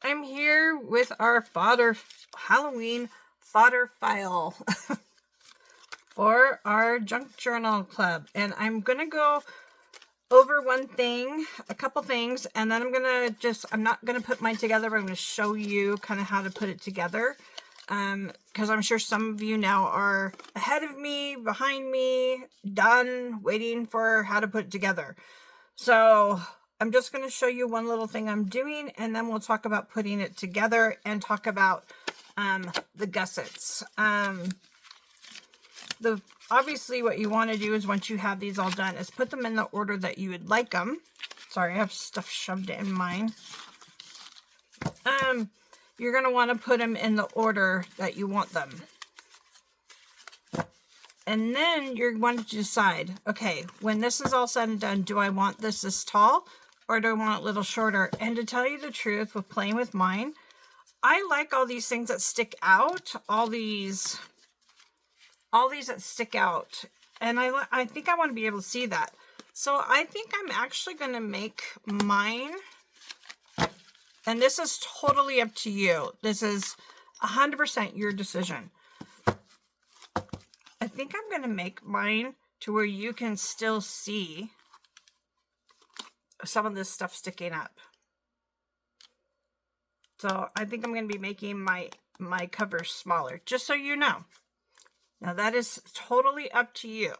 I'm here with our Halloween fodder file for our junk journal club. And I'm going to go over a couple things, and then I'm not going to put mine together, but I'm going to show you kind of how to put it together. Because I'm sure some of you now are ahead of me, behind me, done, waiting for how to put it together. So I'm just going to show you one little thing I'm doing, and then we'll talk about putting it together and talk about the gussets. Obviously what you want to do is, once you have these all done, is put them in the order that you would like them. Sorry, I have stuff shoved in mine. You're going to want to put them in the order that you want them. And then you're going to decide, okay, when this is all said and done, do I want this tall or do I want it a little shorter? And to tell you the truth, with playing with mine, I like all these things that stick out, all these that stick out. And I think I want to be able to see that. So I think I'm actually going to make mine, and this is totally up to you. This is 100% your decision. I think I'm going to make mine to where you can still see some of this stuff sticking up. So I think I'm going to be making my cover smaller, just so you know. Now that is totally up to you.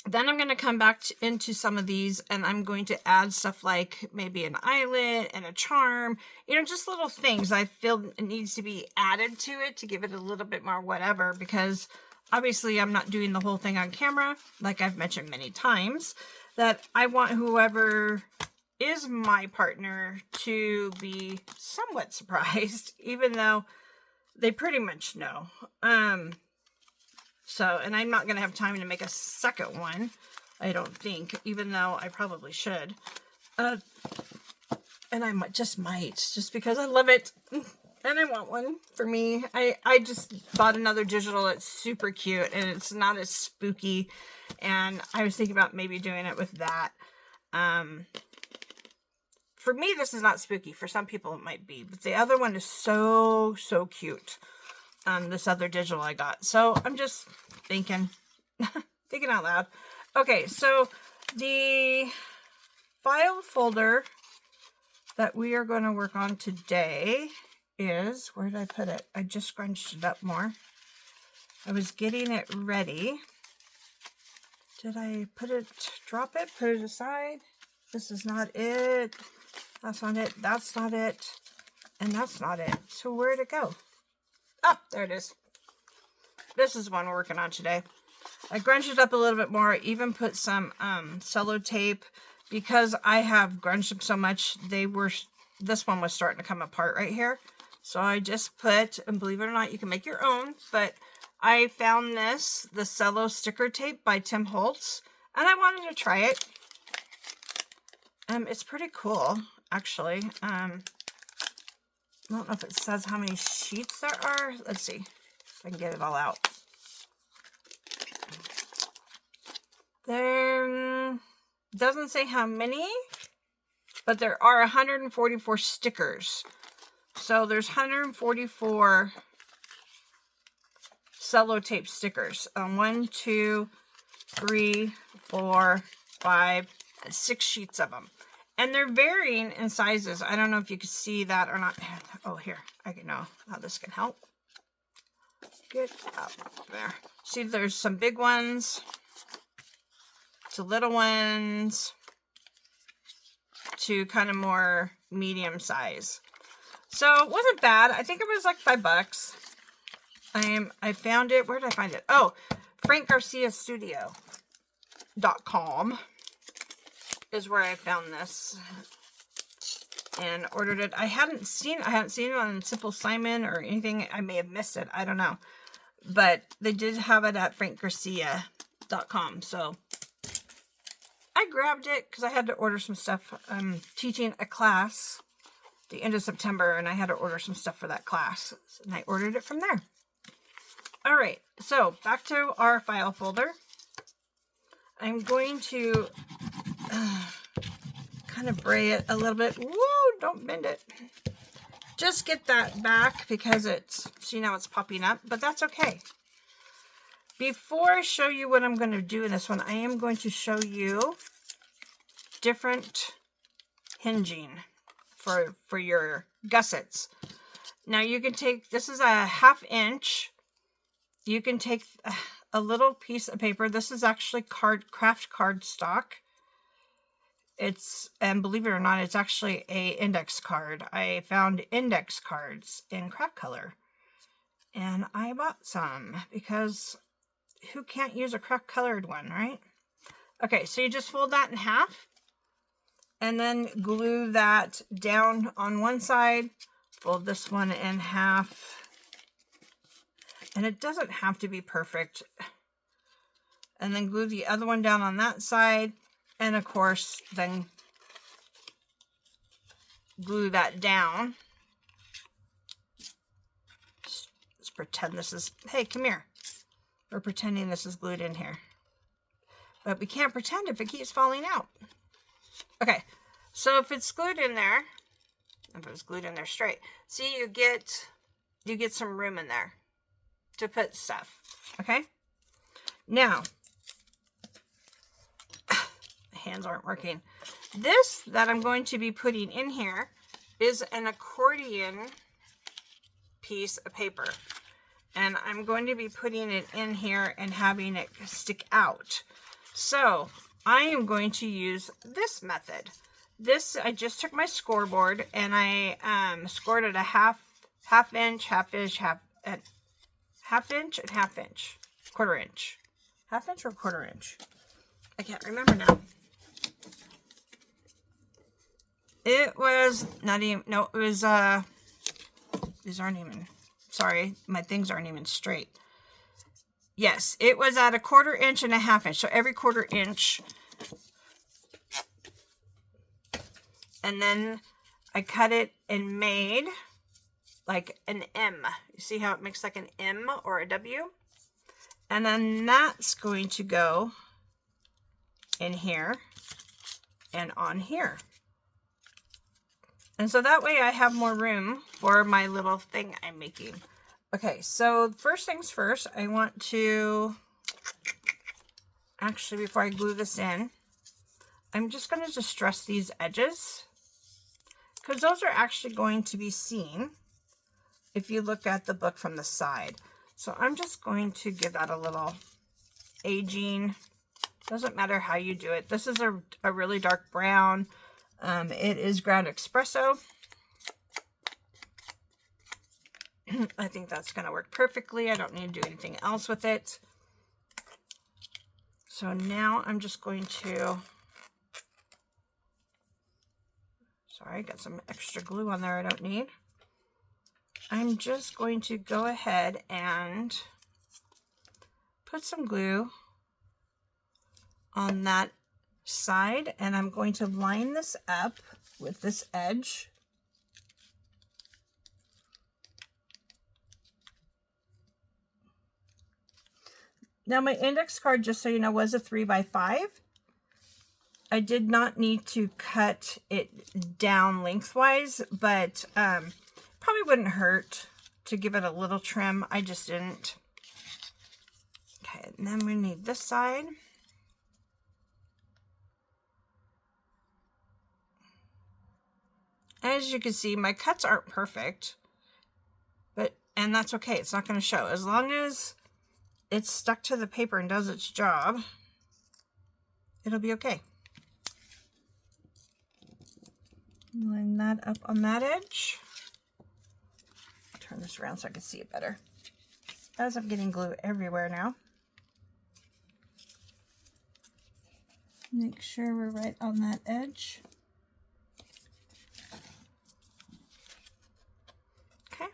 Then I'm going to come back into some of these, and I'm going to add stuff like maybe an eyelet and a charm, just little things I feel it needs to be added to it to give it a little bit more whatever, because obviously I'm not doing the whole thing on camera, like I've mentioned many times, that I want whoever is my partner to be somewhat surprised, even though they pretty much know. And I'm not going to have time to make a second one, I don't think, even though I probably should. And I just because I love it. And I want one for me. I just bought another digital that's super cute, and it's not as spooky. And I was thinking about maybe doing it with that. For me, this is not spooky. For some people, it might be. But the other one is so cute. This other digital I got. So I'm just thinking out loud. Okay, so the file folder that we are going to work on today is, where did I put it? I just scrunched it up more. I was getting it ready. Did I drop it, put it aside? This is not it. That's not it. That's not it. And that's not it. So where'd it go? Oh, there it is. This is one we're working on today. I grunged it up a little bit more. I even put some cello tape, because I have grunged them so much. This one was starting to come apart right here. So I just put, and believe it or not, you can make your own, but I found the cello sticker tape by Tim Holtz, and I wanted to try it. It's pretty cool, actually. I don't know if it says how many sheets there are. Let's see if I can get it all out. There doesn't say how many, but there are 144 stickers. So there's 144 cello tape stickers. 1, 2, 3, 4, 5, and 6 sheets of them. And they're varying in sizes. I don't know if you can see that or not. Oh, here. I can know how this can help. Get up there. See, there's some big ones to little ones to kind of more medium size. So it wasn't bad. I think it was like $5. I found it. Where did I find it? Oh, frankgarciastudio.com. is where I found this and ordered it. I hadn't seen it on Simple Simon or anything. I may have missed it. I don't know. But they did have it at frankgarcia.com. So I grabbed it because I had to order some stuff. I'm teaching a class the end of September, and I had to order some stuff for that class. And I ordered it from there. All right. So back to our file folder. I'm going to kind of bray it a little bit. Whoa, don't bend it. Just get that back because it's, see now it's popping up, but that's okay. Before I show you what I'm going to do in this one, I am going to show you different hinging for your gussets. Now you can take, this is a 1/2 inch. You can take a little piece of paper. This is actually craft cardstock. It's, and believe it or not, it's actually a index card. I found index cards in craft color, and I bought some because who can't use a craft colored one, right? Okay, so you just fold that in half and then glue that down on one side. Fold this one in half. And it doesn't have to be perfect. And then glue the other one down on that side. And of course, then glue that down. Let's pretend this is, hey, come here. We're pretending this is glued in here. But we can't pretend if it keeps falling out. Okay, so if it's glued in there, if it was glued in there straight, see, you get some room in there to put stuff. Okay, now my hands aren't working. This that I'm going to be putting in here is an accordion piece of paper, and I'm going to be putting it in here and having it stick out. So I am going to use this method. This, I just took my scoreboard and I scored it a half inch, half inch, quarter inch. Half inch or quarter inch? I can't remember now. It was not even, no, it was, these aren't even, sorry, my things aren't even straight. Yes, it was at a 1/4 inch and a 1/2 inch. So every 1/4 inch. And then I cut it and made like an M. You see how it makes like an M or a W? And then that's going to go in here and on here. And so that way I have more room for my little thing I'm making. Okay, so first things first, I want to, actually before I glue this in, I'm just going to distress these edges because those are actually going to be seen if you look at the book from the side. So I'm just going to give that a little aging. Doesn't matter how you do it. This is a really dark brown. It is ground espresso. I think that's going to work perfectly. I don't need to do anything else with it. So now I'm just going to, sorry, I got some extra glue on there I don't need. I'm just going to go ahead and put some glue on that side, and I'm going to line this up with this edge. Now my index card, just so you know, was a 3x5. I did not need to cut it down lengthwise, but probably wouldn't hurt to give it a little trim. I just didn't. Okay, and then we need this side. As you can see, my cuts aren't perfect, and that's okay. It's not going to show. As long as it's stuck to the paper and does its job, it'll be okay. Line that up on that edge. Turn this around so I can see it better. As I'm getting glue everywhere now. Make sure we're right on that edge. Okay.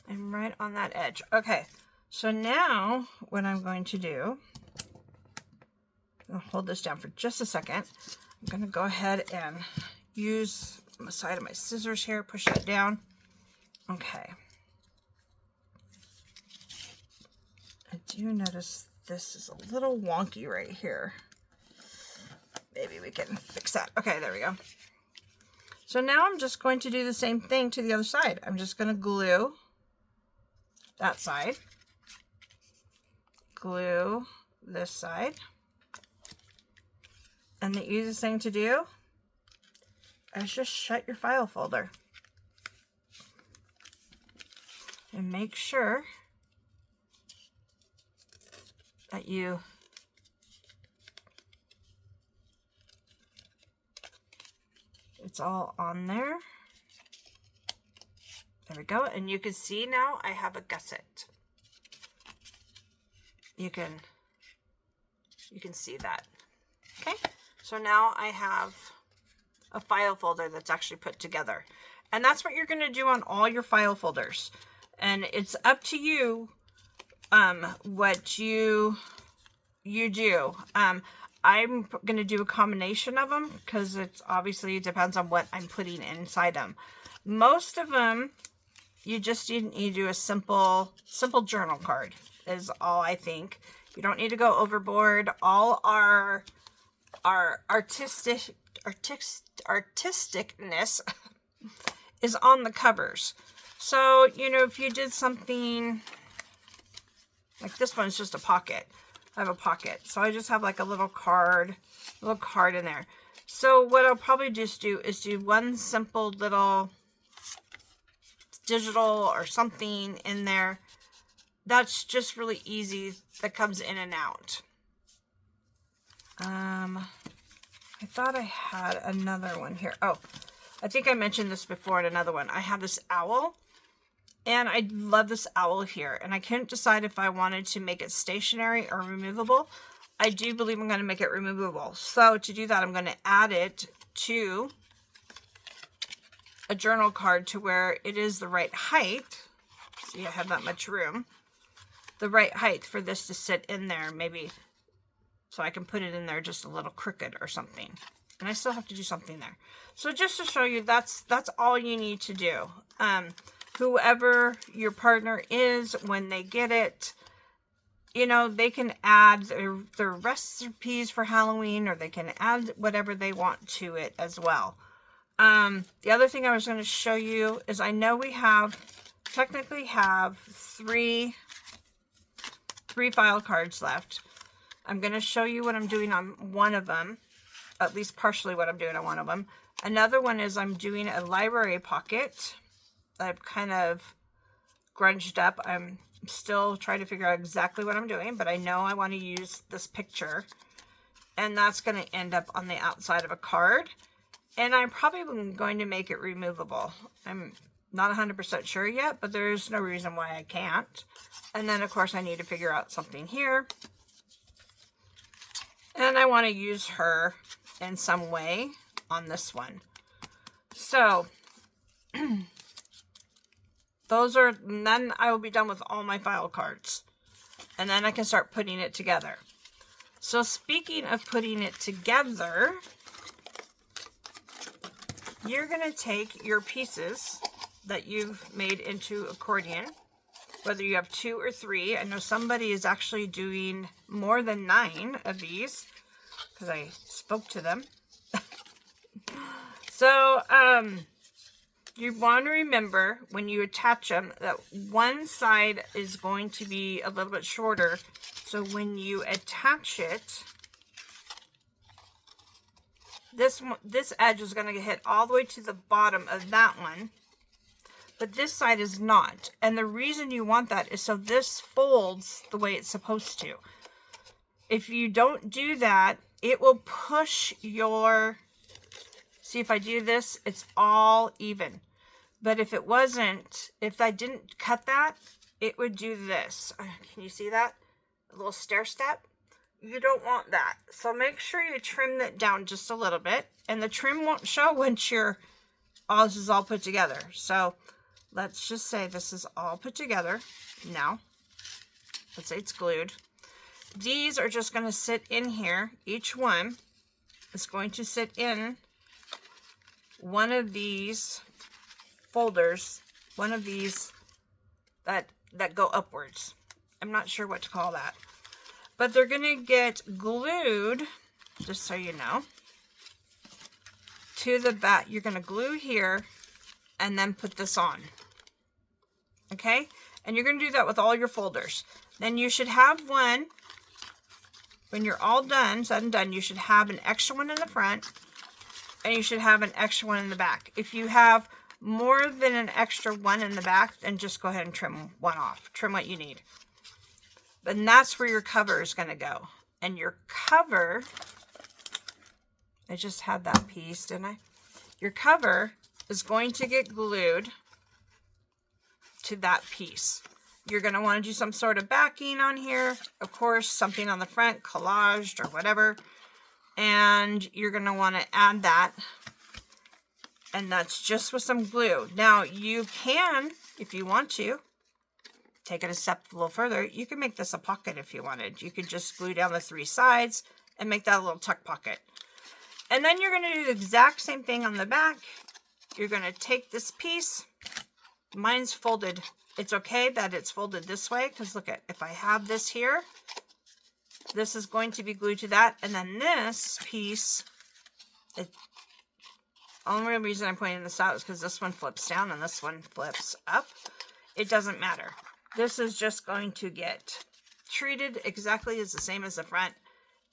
I'm right on that edge. Okay, so now what I'm going to do, I'll hold this down for just a second. I'm going to go ahead and use the side of my scissors here, push that down. Okay. I do notice this is a little wonky right here. maybe we can fix that. Okay, there we go. So now I'm just going to do the same thing to the other side. I'm just going to glue that side. Glue this side. And the easiest thing to do is just shut your file folder. And make sure that it's all on there. There we go. And you can see now I have a gusset. You can see that. Okay. So now I have a file folder that's actually put together. And that's what you're going to do on all your file folders. And it's up to you what you do. I'm going to do a combination of them because it's obviously it depends on what I'm putting inside them. Most of them, you just need to do a simple journal card is all I think. You don't need to go overboard. All our artisticness is on the covers. So, you know, if you did something like this one's just a pocket. I have a pocket. So I just have like a little card in there. So what I'll probably just do is do one simple little digital or something in there. That's just really easy. That comes in and out. I thought I had another one here. Oh, I think I mentioned this before in another one. I have this owl. And I love this owl here. And I couldn't decide if I wanted to make it stationary or removable. I do believe I'm going to make it removable. So to do that, I'm going to add it to a journal card to where it is the right height. See, I have that much room. The right height for this to sit in there, maybe. So I can put it in there just a little crooked or something. And I still have to do something there. So just to show you, that's all you need to do. Whoever your partner is, when they get it, you know, they can add their recipes for Halloween, or they can add whatever they want to it as well. The other thing I was going to show you is I know we technically have three file cards left. I'm going to show you what I'm doing on one of them, at least partially what I'm doing on one of them. Another one is I'm doing a library pocket. I've kind of grunged up. I'm still trying to figure out exactly what I'm doing, but I know I want to use this picture, and that's going to end up on the outside of a card, and I'm probably going to make it removable. I'm not 100% sure yet, but there's no reason why I can't. And then, of course, I need to figure out something here, and I want to use her in some way on this one. So and then I will be done with all my file cards. And then I can start putting it together. So speaking of putting it together, you're going to take your pieces that you've made into accordion, whether you have 2 or 3. I know somebody is actually doing more than 9 of these because I spoke to them. So, you want to remember when you attach them that one side is going to be a little bit shorter. So when you attach it, this edge is going to hit all the way to the bottom of that one. But this side is not. And the reason you want that is so this folds the way it's supposed to. If you don't do that, it will push your... See, if I do this, it's all even. But if it wasn't, if I didn't cut that, it would do this. Can you see that? A little stair step? You don't want that. So make sure you trim that down just a little bit. And the trim won't show once this is all put together. So let's just say this is all put together now. Let's say it's glued. These are just going to sit in here. Each one is going to sit in one of these folders, one of these that go upwards. I'm not sure what to call that. But they're going to get glued, just so you know. to the back. You're going to glue here and then put this on. Okay? And you're going to do that with all your folders. Then you should have one, when you're all done, said and done, you should have an extra one in the front and you should have an extra one in the back. If you have more than an extra one in the back, then just go ahead and trim one off. Trim what you need. And that's where your cover is going to go. And your cover, I just had that piece, didn't I? Your cover is going to get glued to that piece. You're going to want to do some sort of backing on here. Of course, something on the front, collaged or whatever. And you're going to want to add that. And that's just with some glue. Now, you can, if you want to, take it a step a little further. You can make this a pocket if you wanted. You could just glue down the 3 sides and make that a little tuck pocket. And then you're going to do the exact same thing on the back. You're going to take this piece. Mine's folded. It's okay that it's folded this way, because look at, if I have this here, this is going to be glued to that, and then this piece, the only reason I'm pointing this out is because this one flips down and this one flips up. It doesn't matter. This is just going to get treated exactly as the same as the front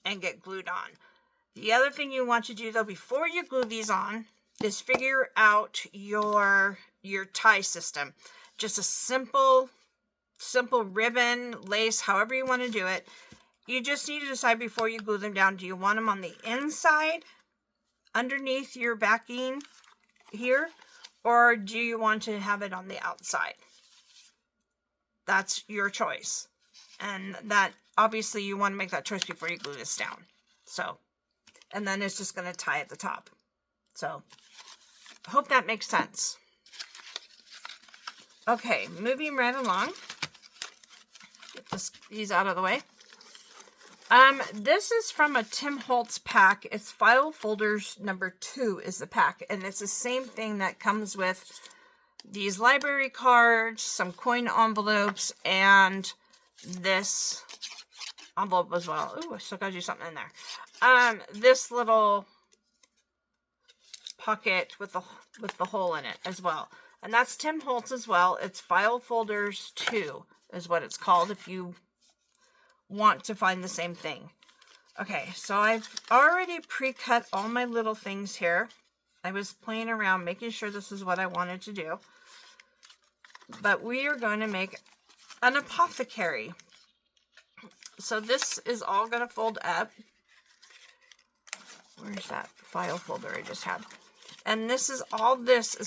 and get glued on. The other thing you want to do though, before you glue these on, is figure out your tie system. Just a simple ribbon, lace, however you want to do it. You just need to decide before you glue them down, do you want them on the inside, underneath your backing here, or do you want to have it on the outside? That's your choice. And that, obviously, you want to make that choice before you glue this down. So, and then it's just going to tie at the top. So, I hope that makes sense. Okay, moving right along. Get these out of the way. This is from a Tim Holtz pack. It's File Folders number 2 is the pack. And it's the same thing that comes with these library cards, some coin envelopes, and this envelope as well. Ooh, I still gotta do something in there. This little pocket with the hole in it as well. And that's Tim Holtz as well. It's File Folders 2 is what it's called if you want to find the same thing. Okay, so I've already pre-cut all my little things here. I was playing around making sure this is what I wanted to do. But we are going to make an apothecary. So this is all going to fold up. Where's that file folder I just had? And this is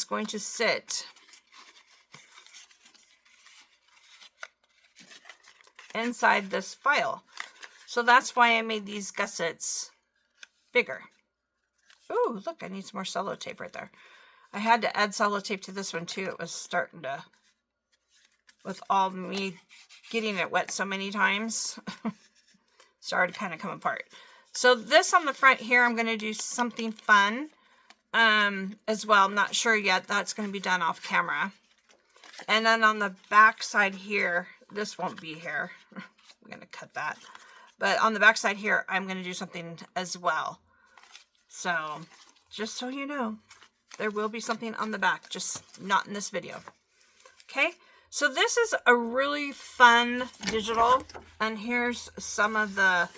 going to sit inside this file. So that's why I made these gussets bigger. Ooh, look, I need some more sellotape right there. I had to add sellotape to this one too. It was starting to, with all me getting it wet so many times, started to kind of come apart. So this on the front here, I'm going to do something fun as well. I'm not sure yet. That's going to be done off camera. And then on the back side here, this won't be here. I'm going to cut that. But on the back side here, I'm going to do something as well. So, just so you know, there will be something on the back, just not in this video. Okay, so this is a really fun digital. And here's some of the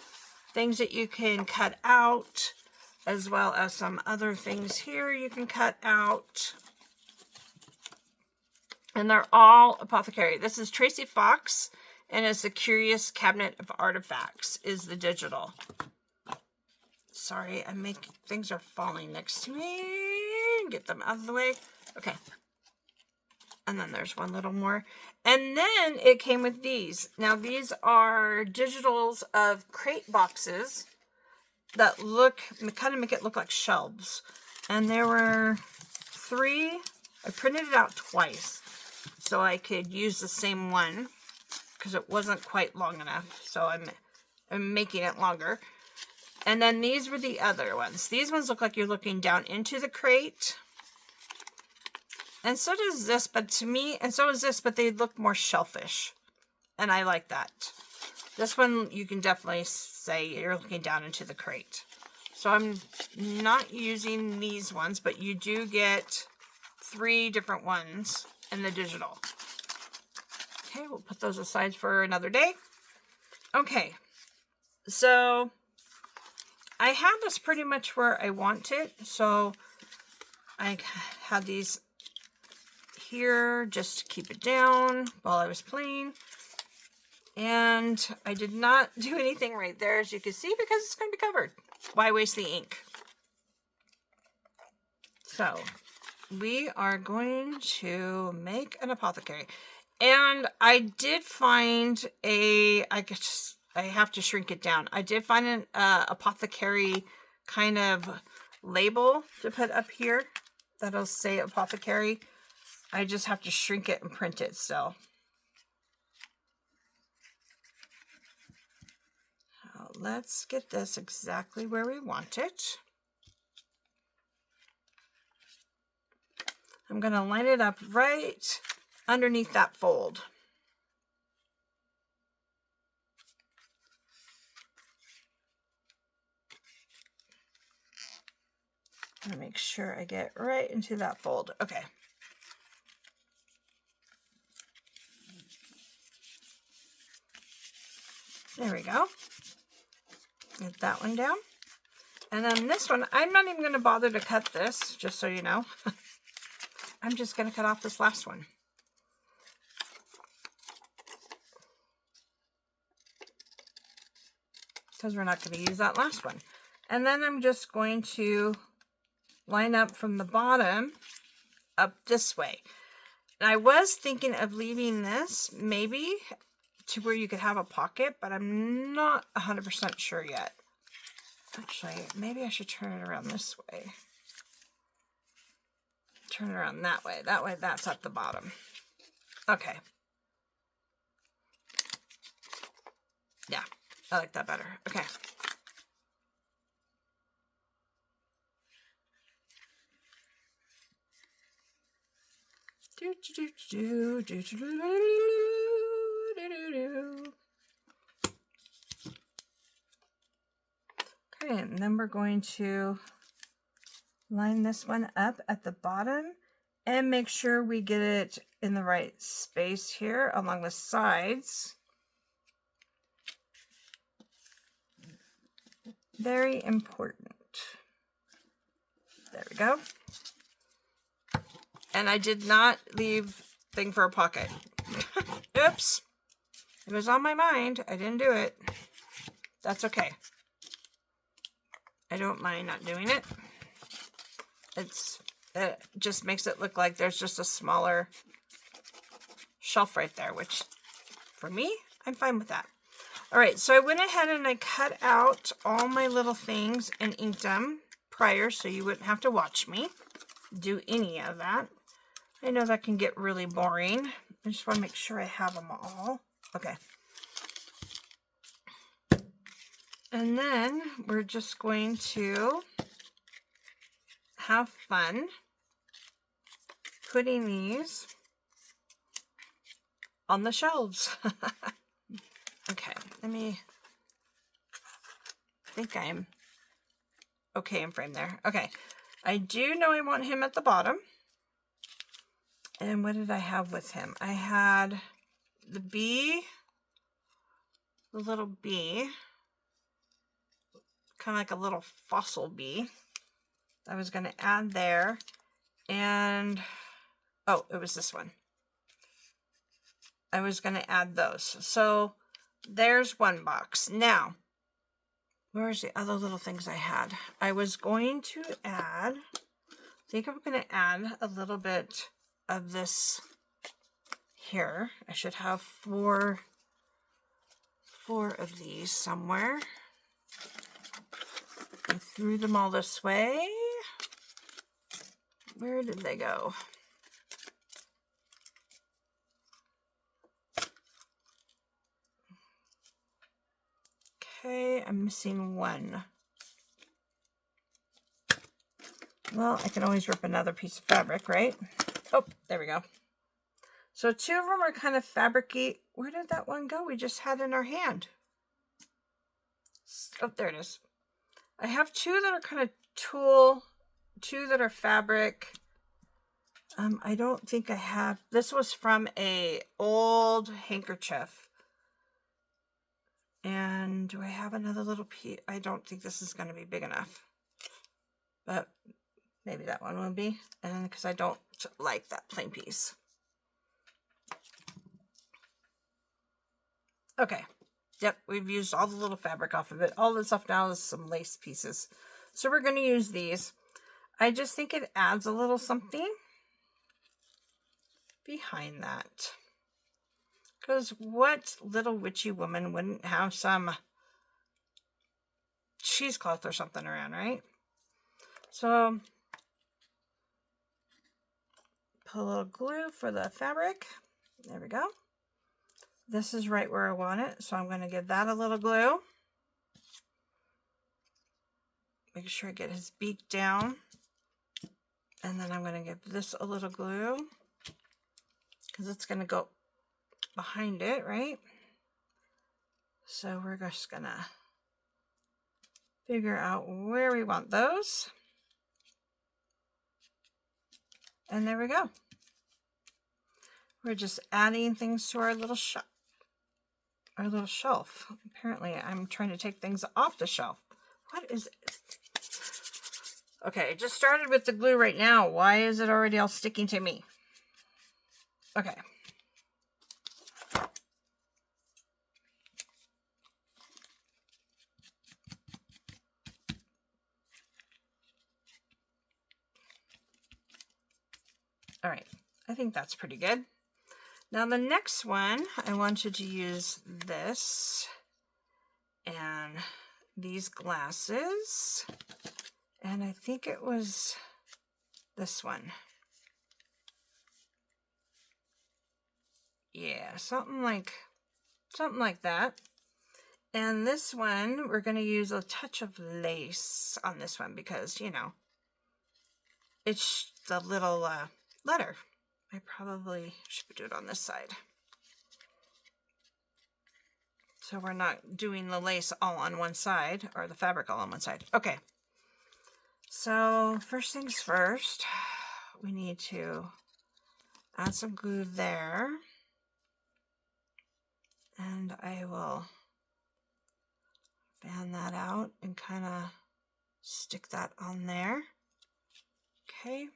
things that you can cut out, as well as some other things here you can cut out. And they're all apothecary. This is Tracy Fox, and it's a Curious Cabinet of Artifacts is the digital. Sorry, things are falling next to me. Get them out of the way. Okay. And then there's one little more. And then it came with these. Now these are digitals of crate boxes that kind of make it look like shelves. And there were 3. I printed it out twice so I could use the same one because it wasn't quite long enough. So I'm making it longer. And then these were the other ones. These ones look like you're looking down into the crate. And so does this, but to me, and so is this, but they look more shelfish. And I like that. This one, you can definitely say you're looking down into the crate. So I'm not using these ones, but you do get 3 different ones in the digital. Okay, we'll put those aside for another day. Okay, so I have this pretty much where I want it. So I had these here just to keep it down while I was playing. And I did not do anything right there, as you can see, because it's going to be covered. Why waste the ink? So we are going to make an apothecary. And I did find I have to shrink it down. I did find an apothecary kind of label to put up here. That'll say apothecary. I just have to shrink it and print it still. Let's get this exactly where we want it. I'm going to line it up right underneath that fold. I'm going to make sure I get right into that fold. Okay. There we go. Get that one down. And then this one, I'm not even going to bother to cut this, just so you know. I'm just going to cut off this last one. Because we're not going to use that last one. And then I'm just going to line up from the bottom up this way. And I was thinking of leaving this maybe to where you could have a pocket, but I'm not 100% sure yet. Actually, maybe I should turn it around this way. Turn it around that way. That way that's at the bottom. Okay. Yeah, I like that better. Okay. Okay, and then we're going to line this one up at the bottom and make sure we get it in the right space here along the sides. Very important. There we go. And I did not leave thing for a pocket. Oops. It was on my mind. I didn't do it. That's okay. I don't mind not doing it. It just makes it look like there's just a smaller shelf right there, which for me, I'm fine with that. All right, so I went ahead and I cut out all my little things and inked them prior so you wouldn't have to watch me do any of that. I know that can get really boring. I just want to make sure I have them all. Okay. And then we're just going to have fun putting these on the shelves. Okay, I think I'm okay in frame there. Okay, I do know I want him at the bottom. And what did I have with him? I had the bee, the little bee, kind of like a little fossil bee. I was going to add there. And, oh, it was this one. I was going to add those. So there's one box. Now, where's the other little things I had? I was going to add, I think I'm going to add a little bit of this here. I should have four of these somewhere. I threw them all this way. Where did they go? Okay, I'm missing one. Well, I can always rip another piece of fabric, right? Oh, there we go. So 2 of them are kind of fabricy. Where did that one go? We just had in our hand. Oh, there it is. I have two that are kind of tulle, two that are fabric. I don't think I have, this was from a old handkerchief. And do I have another little piece? I don't think this is going to be big enough, but maybe that one will be, and because I don't like that plain piece. Okay, yep, we've used all the little fabric off of it. All the stuff now is some lace pieces. So we're going to use these. I just think it adds a little something behind that. Because what little witchy woman wouldn't have some cheesecloth or something around, right? So, put a little glue for the fabric. There we go. This is right where I want it, so I'm going to give that a little glue. Make sure I get his beak down. And then I'm going to give this a little glue, because it's going to go behind it, right? So we're just going to figure out where we want those. And there we go. We're just adding things to our little shelf. Apparently, I'm trying to take things off the shelf. What is it? Okay, I just started with the glue right now. Why is it already all sticking to me? Okay. All right, I think that's pretty good. Now the next one, I wanted to use this and these glasses, and I think it was this one. Yeah, something like that. And this one, we're going to use a touch of lace on this one because, you know, it's the little letter. I probably should do it on this side. So we're not doing the lace all on one side, or the fabric all on one side. Okay. So first things first, we need to add some glue there. And I will fan that out and kind of stick that on there. Okay.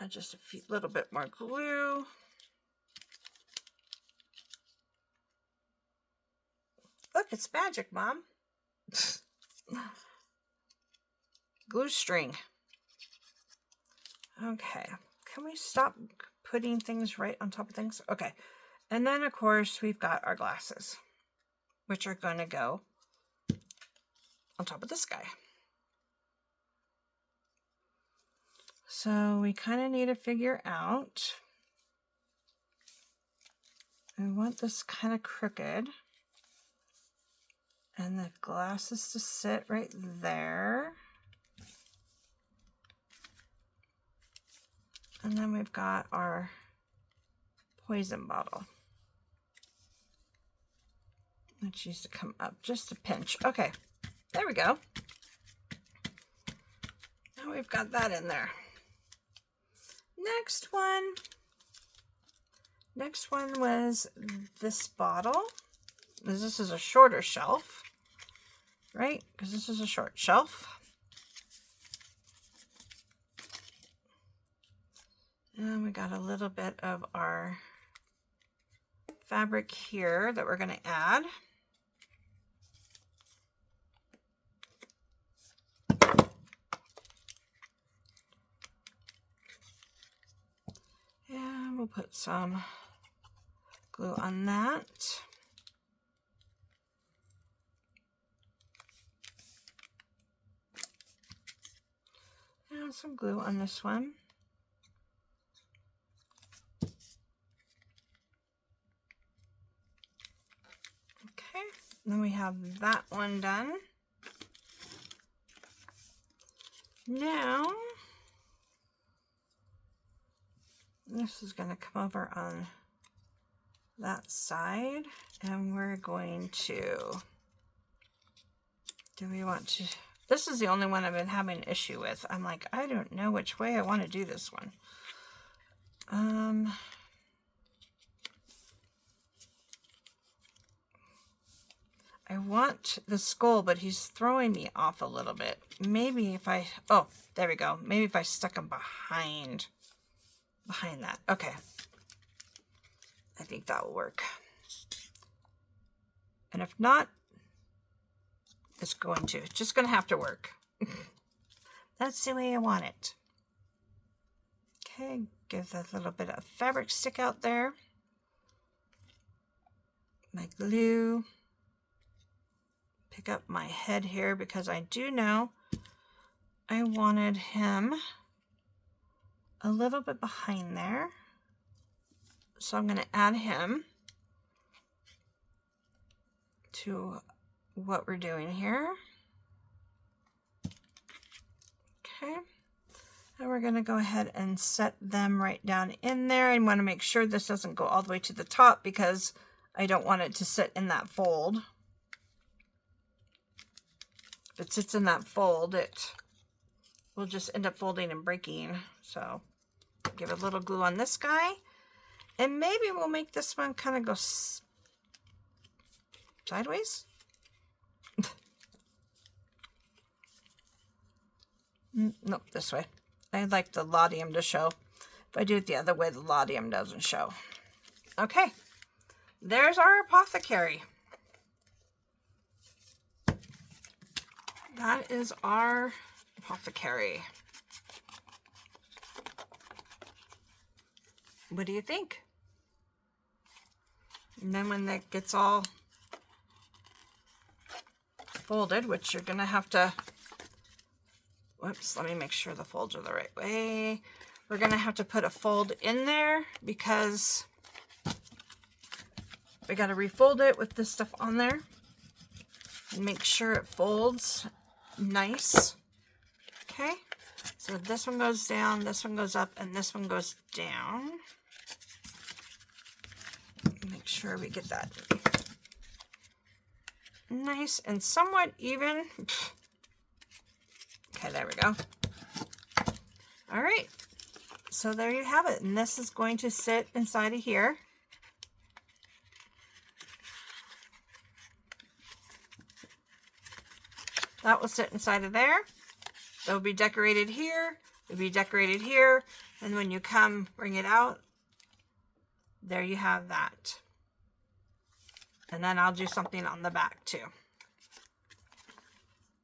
Add just a little bit more glue. Look, it's magic, Mom. Glue string. Okay. Can we stop putting things right on top of things? Okay. And then, of course, we've got our glasses, which are going to go on top of this guy. So we kind of need to figure out, I want this kind of crooked, and the glasses to sit right there. And then we've got our poison bottle, which needs to come up just a pinch. Okay, there we go. Now we've got that in there. Next one was this bottle. This is a shorter shelf, right? Because this is a short shelf. And we got a little bit of our fabric here that we're going to add. And we'll put some glue on that. And some glue on this one. Okay, then we have that one done. Now, this is going to come over on that side, and we're going to Do we want to... This is the only one I've been having an issue with. I'm like, I don't know which way I want to do this one. I want the skull, but he's throwing me off a little bit. Maybe if I... Oh, there we go. Maybe if I stuck him behind that. Okay. I think that will work. And if not, it's just going to have to work. That's the way I want it. Okay, give that little bit of fabric stick out there. My glue. Pick up my head here because I do know I wanted him a little bit behind there. So I'm going to add him to what we're doing here. Okay. And we're going to go ahead and set them right down in there. I want to make sure this doesn't go all the way to the top because I don't want it to sit in that fold. If it sits in that fold, it will just end up folding and breaking. So give a little glue on this guy. And maybe we'll make this one kind of go sideways. Nope, this way. I'd like the laudium to show. If I do it the other way, the laudium doesn't show. Okay, there's our apothecary. That is our apothecary. What do you think? And then when that gets all folded, which you're going to have to... Whoops, let me make sure the folds are the right way. We're going to have to put a fold in there because we got to refold it with this stuff on there. And make sure it folds nice. Okay, so this one goes down, this one goes up, and this one goes down. Make sure we get that nice and somewhat even. Okay, there we go. All right, so there you have it, and this is going to sit inside of here. That will sit inside of there. That will be decorated here. It'll be decorated here. And when you come bring it out, there you have that. And then I'll do something on the back too.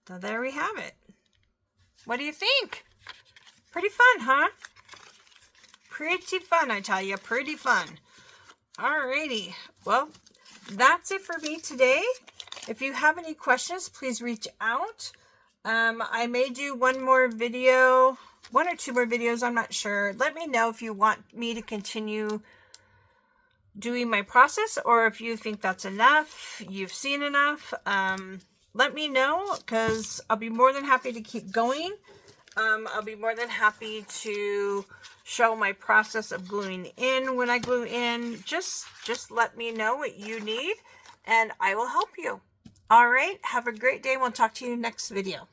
So there we have it. What do you think? Pretty fun, huh? Pretty fun, I tell you. Pretty fun. Alrighty. Well, that's it for me today. If you have any questions, please reach out. I may do one or two more videos, I'm not sure. Let me know if you want me to continue doing my process or if you think that's enough, you've seen enough. Let me know because I'll be more than happy to keep going. I'll be more than happy to show my process of gluing in when I glue in. Just let me know what you need and I will help you. All right, have a great day. We'll talk to you next video.